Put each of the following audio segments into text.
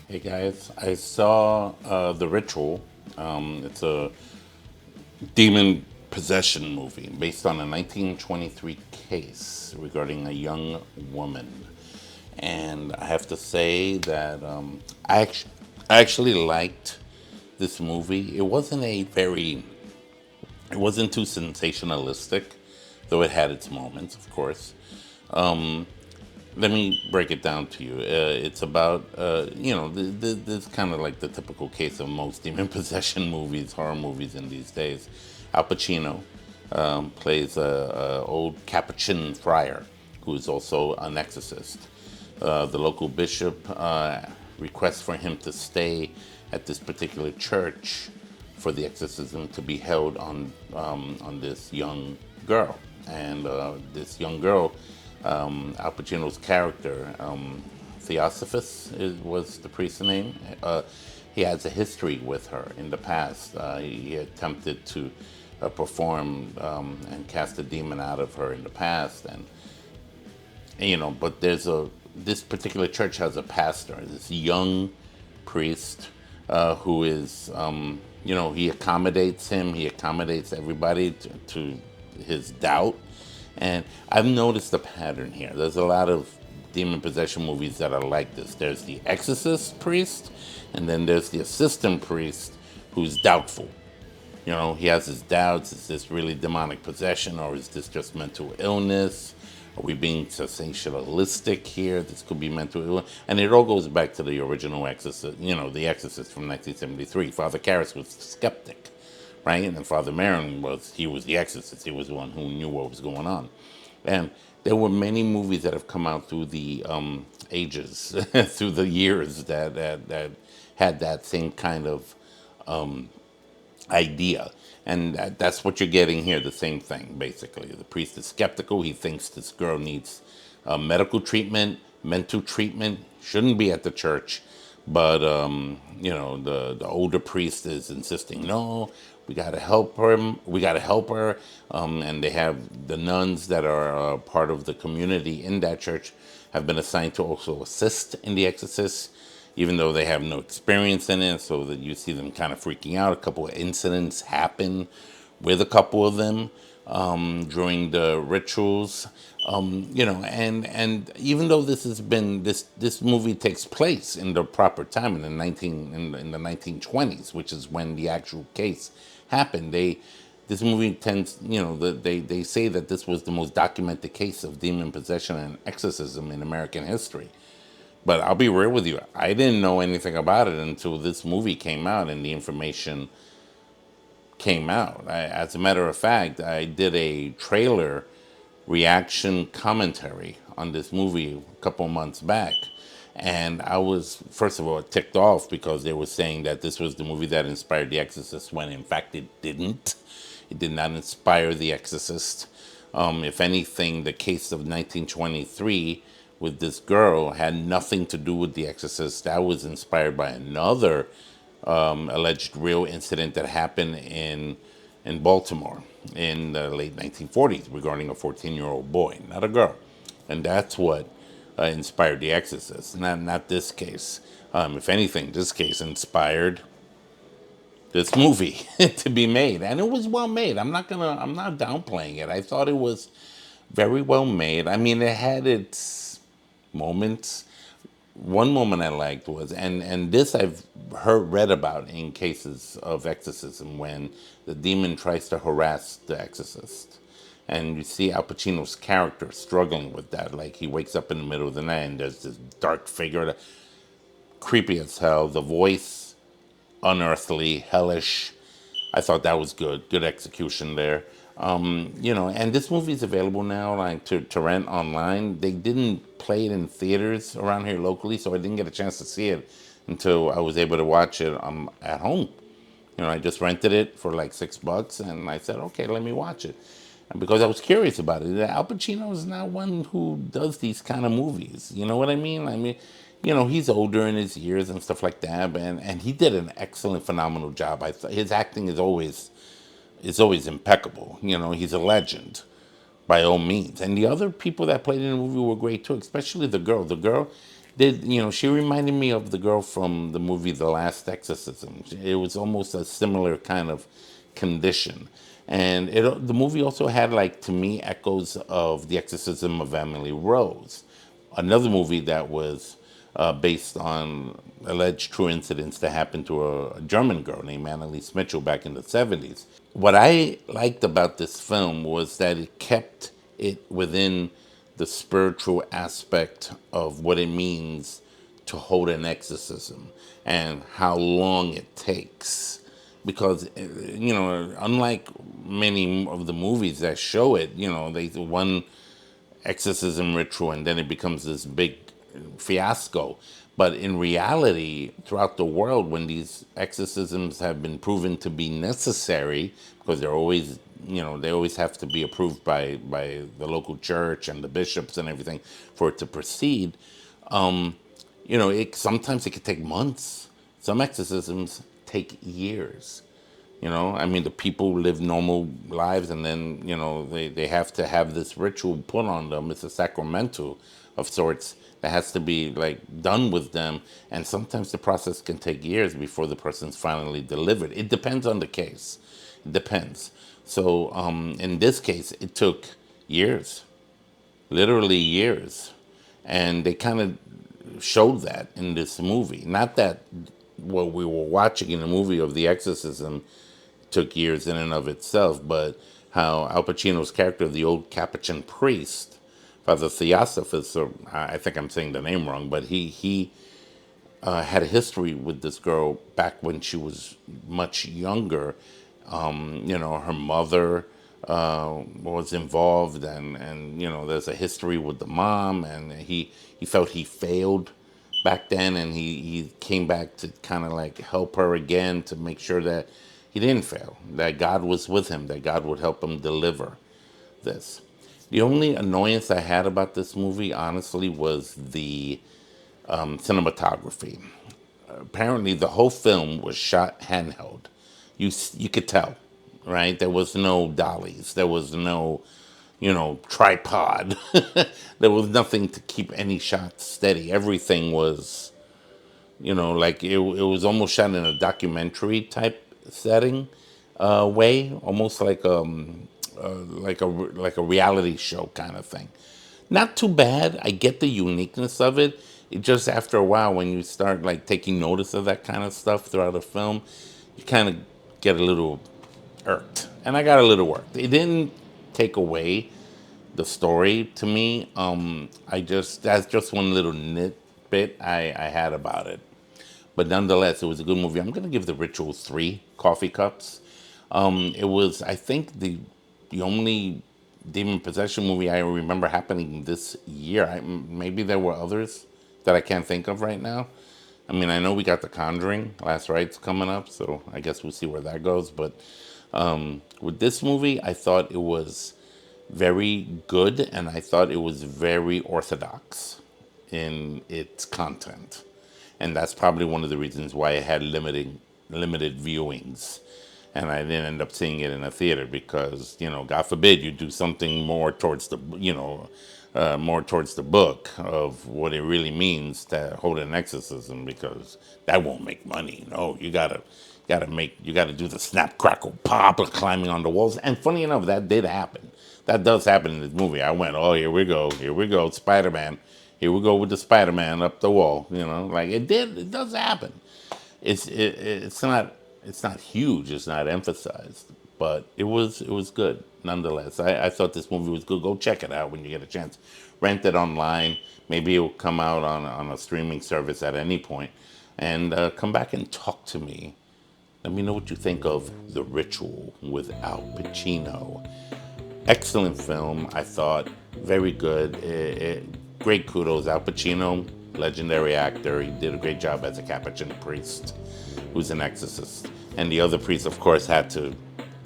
Hey guys, I saw The Ritual. It's a demon possession movie based on a 1923 case regarding a young woman. And I have to say that I actually liked this movie. It wasn't too sensationalistic, though it had its moments, of course. Let me break it down to you. It's about, this kind of like the typical case of most demon possession movies, horror movies in these days. Al Pacino plays a old Capuchin friar who is also an exorcist. The local bishop requests for him to stay at this particular church for the exorcism to be held on this young girl. And this young girl, Al Pacino's character, Theosophus was the priest's name. He has a history with her in the past. He attempted to perform and cast a demon out of her in the past, and but this particular church has a pastor, this young priest who is, he accommodates him, he accommodates everybody to his doubt. And I've noticed a pattern here. There's a lot of demon possession movies that are like this. There's the exorcist priest, and then there's the assistant priest who's doubtful. He has his doubts. Is this really demonic possession, or is this just mental illness? Are we being sensationalistic here? This could be mental illness. And it all goes back to the original Exorcist, the Exorcist from 1973. Father Karras was the skeptic, right? And Father Merrin was the exorcist. He was the one who knew what was going on. And there were many movies that have come out through the ages, through the years that had that same kind of idea. And that's what you're getting here, the same thing, basically. The priest is skeptical. He thinks this girl needs medical treatment, mental treatment, shouldn't be at the church. But, the older priest is insisting, no, we got to help her. We got to help her. And they have the nuns that are part of the community in that church have been assigned to also assist in the exorcist, even though they have no experience in it, so that you see them kind of freaking out. A couple of incidents happen with a couple of them during the rituals, and even though this movie takes place in the proper time in the 1920s, which is when the actual case happened. This movie tends, they say that this was the most documented case of demon possession and exorcism in American history. But I'll be real with you. I didn't know anything about it until this movie came out and the information came out. As a matter of fact, I did a trailer reaction commentary on this movie a couple months back. And I was, first of all, ticked off because they were saying that this was the movie that inspired The Exorcist, when in fact it didn't. It did not inspire The Exorcist. If anything, the case of 1923 with this girl had nothing to do with The Exorcist. That was inspired by another alleged real incident that happened in Baltimore in the late 1940s regarding a 14-year-old boy, not a girl. And that's what inspired The Exorcist, not this case. If anything, this case inspired this movie to be made, and it was well made. I'm not downplaying it. I thought it was very well made. I mean, it had its moments. One moment I liked was, and this I've read about in cases of exorcism, when the demon tries to harass the exorcist. And you see Al Pacino's character struggling with that. Like, he wakes up in the middle of the night and there's this dark figure, creepy as hell. The voice, unearthly, hellish. I thought that was good. Good execution there. And this movie is available now, like to rent online. They didn't play it in theaters around here locally, so I didn't get a chance to see it until I was able to watch it at home. I just rented it for like $6, and I said, okay, let me watch it. And because I was curious about it. Al Pacino is not one who does these kind of movies. You know what I mean? He's older in his years and stuff like that, and he did an excellent, phenomenal job. His acting is always impeccable. He's a legend. by all means. And the other people that played in the movie were great too, especially the girl. The girl did, she reminded me of the girl from the movie The Last Exorcism. It was almost a similar kind of condition. And the movie also had, like, to me, echoes of The Exorcism of Emily Rose, another movie that was based on alleged true incidents that happened to a German girl named Annalise Mitchell back in the 70s. What I liked about this film was that it kept it within the spiritual aspect of what it means to hold an exorcism and how long it takes. Because, unlike many of the movies that show it, they one exorcism ritual and then it becomes this big fiasco. But in reality, throughout the world, when these exorcisms have been proven to be necessary, because they're always, they always have to be approved by the local church and the bishops and everything for it to proceed, sometimes it could take months. Some exorcisms take years. I mean, the people live normal lives and then, they have to have this ritual put on them. It's a sacramental of sorts that has to be, like, done with them. And sometimes the process can take years before the person's finally delivered. It depends on the case. It depends. So in this case, it took years, literally years. And they kind of showed that in this movie. Not that what we were watching in the movie of The Exorcism took years in and of itself, but how Al Pacino's character, the old Capuchin priest, Father Theosophus, or I think I'm saying the name wrong, but he had a history with this girl back when she was much younger. Her mother was involved, and there's a history with the mom, and he felt he failed back then, and he came back to kind of like help her again to make sure that he didn't fail, that God was with him, that God would help him deliver this. The only annoyance I had about this movie, honestly, was the cinematography. Apparently, the whole film was shot handheld. You could tell, right? There was no dollies. There was no, tripod. There was nothing to keep any shots steady. Everything was, like it was almost shot in a documentary type setting way, almost like a reality show kind of thing. Not too bad. I get the uniqueness of it. It just, after a while, when you start, like, taking notice of that kind of stuff throughout a film, you kind of get a little irked, and I got a little irked. It didn't take away the story to me. That's just one little nitbit I had about it. But nonetheless, it was a good movie. I'm gonna give The Ritual 3 coffee cups. It was, I think, the only demon possession movie I remember happening this year. Maybe there were others that I can't think of right now. I mean, I know we got The Conjuring, Last Rites coming up, so I guess we'll see where that goes. But with this movie, I thought it was very good, and I thought it was very orthodox in its content. And that's probably one of the reasons why it had limited viewings. And I didn't end up seeing it in a theater because, God forbid you do something more towards more towards the book of what it really means to hold an exorcism, because that won't make money. No, you gotta do the snap, crackle, pop, of climbing on the walls. And funny enough, that did happen. That does happen in this movie. I went, oh, here we go, Spider-Man. Here we go with the Spider-Man up the wall. Like it does happen. It's not huge. It's not emphasized, but it was good nonetheless. I thought this movie was good. Go check it out when you get a chance. Rent it online. Maybe it will come out on a streaming service at any point, and come back and talk to me. Let me know what you think of The Ritual with Al Pacino. Excellent film, I thought. Very good. Great kudos. Al Pacino, legendary actor. He did a great job as a Capuchin priest who's an exorcist. And the other priest, of course, had to,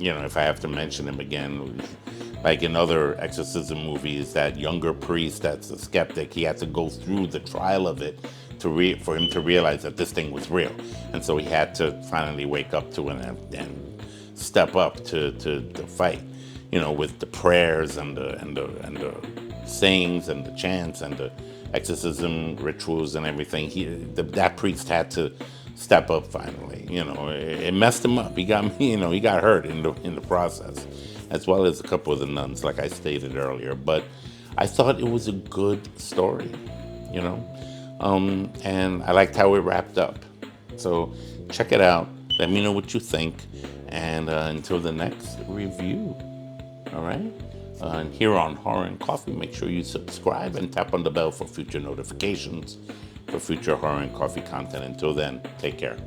if I have to mention him again, like in other exorcism movies, that younger priest that's a skeptic, he had to go through the trial of it for him to realize that this thing was real. And so he had to finally wake up to it and step up to fight. with the prayers and the sayings and the chants and the exorcism rituals and everything. That priest had to step up finally. It messed him up. He got he got hurt in the process, as well as a couple of the nuns, like I stated earlier. But I thought it was a good story, you know, and I liked how it wrapped up. So check it out. Let me know what you think, and until the next review. All right. And here on Horror and Coffee, make sure you subscribe and tap on the bell for future notifications for future Horror and Coffee content. Until then, take care.